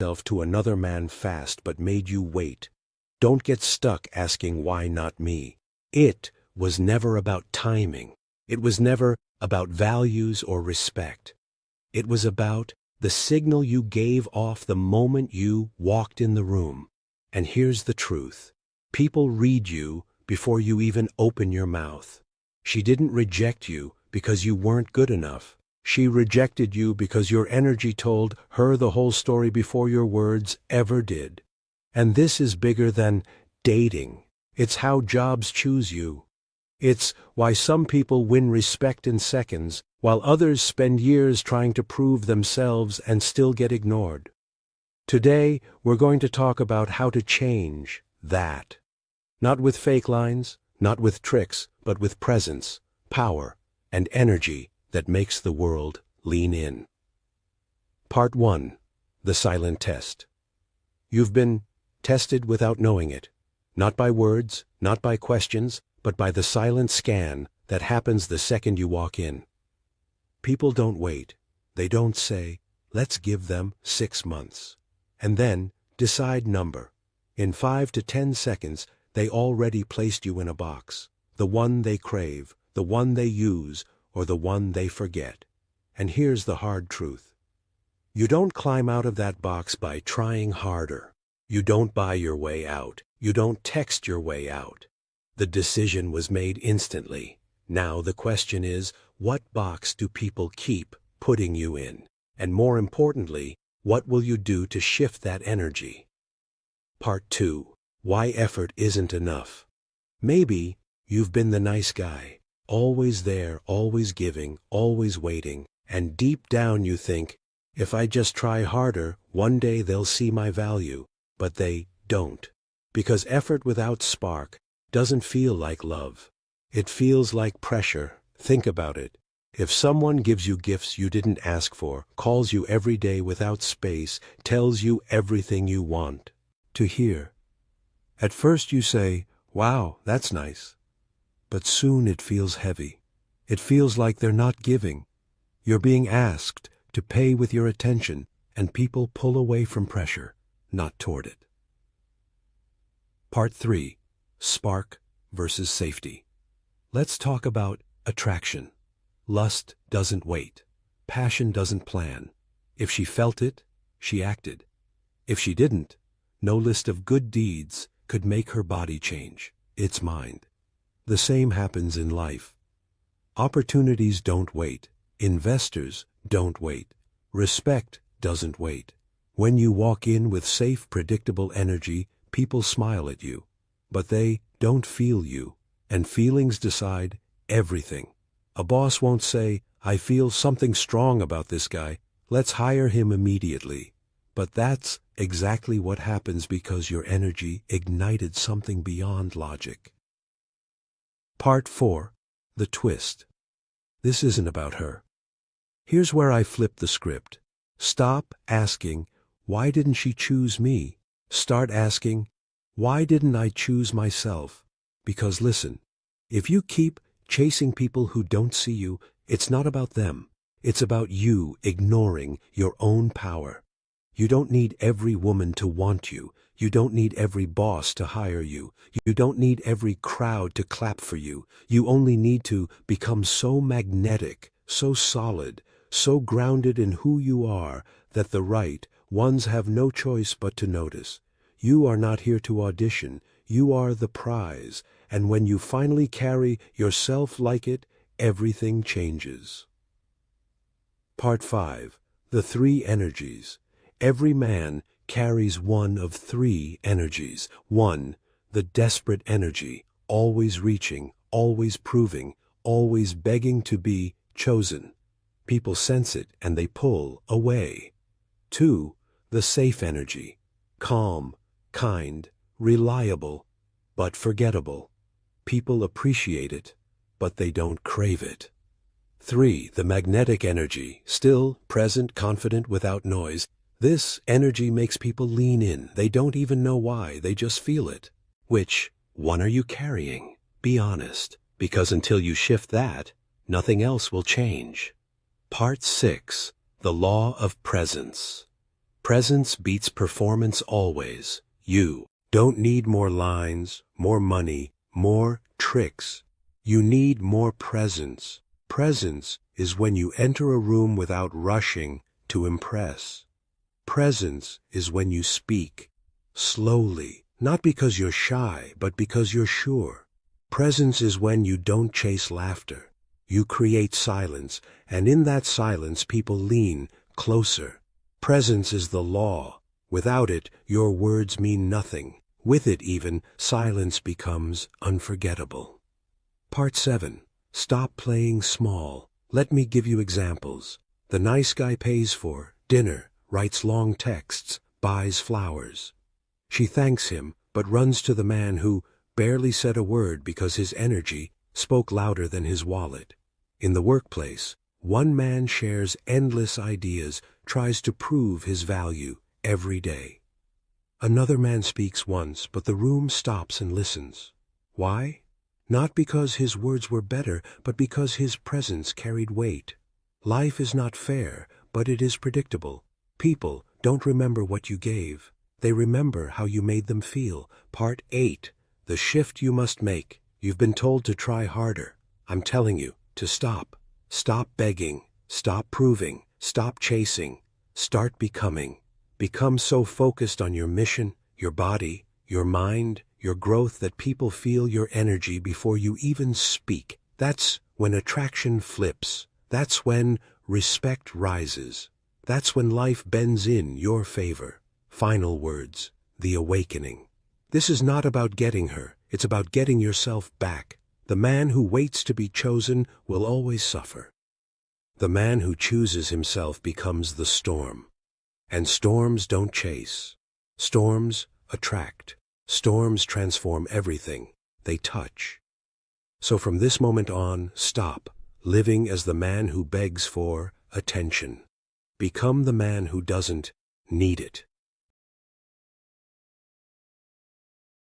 yourself to another man fast but made you wait. Don't get stuck asking why not me. It was never about timing. It was never about values or respect. It was about the signal you gave off the moment you walked in the room. And here's the truth. People read you before you even open your mouth. She didn't reject you because you weren't good enough. She rejected you because your energy told her the whole story before your words ever did. And this is bigger than dating. It's how jobs choose you. It's why some people win respect in seconds, while others spend years trying to prove themselves and still get ignored. Today, we're going to talk about how to change that. Not with fake lines, not with tricks, but with presence, power, and energy that makes the world lean in. Part 1. The Silent Test. You've been tested without knowing it. Not by words, not by questions, but by the silent scan that happens the second you walk in. People don't wait. They don't say, let's give them 6 months. And then decide number. In 5 to 10 seconds, they already placed you in a box. The one they crave, the one they use, or the one they forget. And here's the hard truth. You don't climb out of that box by trying harder. You don't buy your way out. You don't text your way out. The decision was made instantly. Now the question is, what box do people keep putting you in? And more importantly, what will you do to shift that energy? Part 2. Why effort isn't enough. Maybe you've been the nice guy, always there, always giving, always waiting, and deep down you think, if I just try harder, one day they'll see my value. But they don't. Because effort without spark doesn't feel like love. It feels like pressure. Think about it. If someone gives you gifts you didn't ask for, calls you every day without space, tells you everything you want to hear. At first you say, wow, that's nice. But soon it feels heavy. It feels like they're not giving. You're being asked to pay with your attention, and people pull away from pressure, not toward it. Part 3. Spark versus safety. Let's talk about attraction. Lust doesn't wait. Passion doesn't plan. If she felt it, she acted. If she didn't, no list of good deeds could make her body change its mind. The same happens in life. Opportunities don't wait. Investors don't wait. Respect doesn't wait. When you walk in with safe, predictable energy, people smile at you. But they don't feel you. And feelings decide everything. A boss won't say, I feel something strong about this guy. Let's hire him immediately. But that's exactly what happens because your energy ignited something beyond logic. Part 4. The Twist. This isn't about her. Here's where I flip the script. Stop asking, why didn't she choose me? Start asking, why didn't I choose myself? Because listen, if you keep chasing people who don't see you, it's not about them. It's about you ignoring your own power. You don't need every woman to want you. You don't need every boss to hire you. You don't need every crowd to clap for you. You only need to become so magnetic, so solid, so grounded in who you are that the right ones have no choice but to notice. You are not here to audition. You are the prize. And when you finally carry yourself like it, everything changes. Part 5. The 3 energies. Every man carries one of 3 energies. 1. The desperate energy, always reaching, always proving, always begging to be chosen. People sense it and they pull away. 2. The safe energy, calm, kind, reliable, but forgettable. People appreciate it, but they don't crave it. 3. The magnetic energy, still, present, confident, without noise. This energy makes people lean in. They don't even know why, they just feel it. Which one are you carrying? Be honest, because until you shift that, nothing else will change. Part 6. The Law of Presence. Presence beats performance always. You don't need more lines, more money, more tricks. You need more presence. Presence is when you enter a room without rushing to impress. Presence is when you speak slowly, not because you're shy, but because you're sure. Presence is when you don't chase laughter. You create silence, and in that silence people lean closer. Presence is the law. Without it, your words mean nothing. With it even, silence becomes unforgettable. Part 7. Stop playing small. Let me give you examples. The nice guy pays for dinner, writes long texts, buys flowers. She thanks him, but runs to the man who barely said a word because his energy spoke louder than his wallet. In the workplace, one man shares endless ideas, tries to prove his value every day. Another man speaks once, but the room stops and listens. Why? Not because his words were better, but because his presence carried weight. Life is not fair, but it is predictable. People don't remember what you gave. They remember how you made them feel. Part 8. The shift you must make. You've been told to try harder. I'm telling you to stop. Stop begging. Stop proving. Stop chasing. Start becoming. Become so focused on your mission, your body, your mind, your growth that people feel your energy before you even speak. That's when attraction flips. That's when respect rises. That's when life bends in your favor. Final words. The awakening. This is not about getting her. It's about getting yourself back. The man who waits to be chosen will always suffer. The man who chooses himself becomes the storm. And storms don't chase. Storms attract. Storms transform everything they touch. So from this moment on, stop living as the man who begs for attention. Become the man who doesn't need it.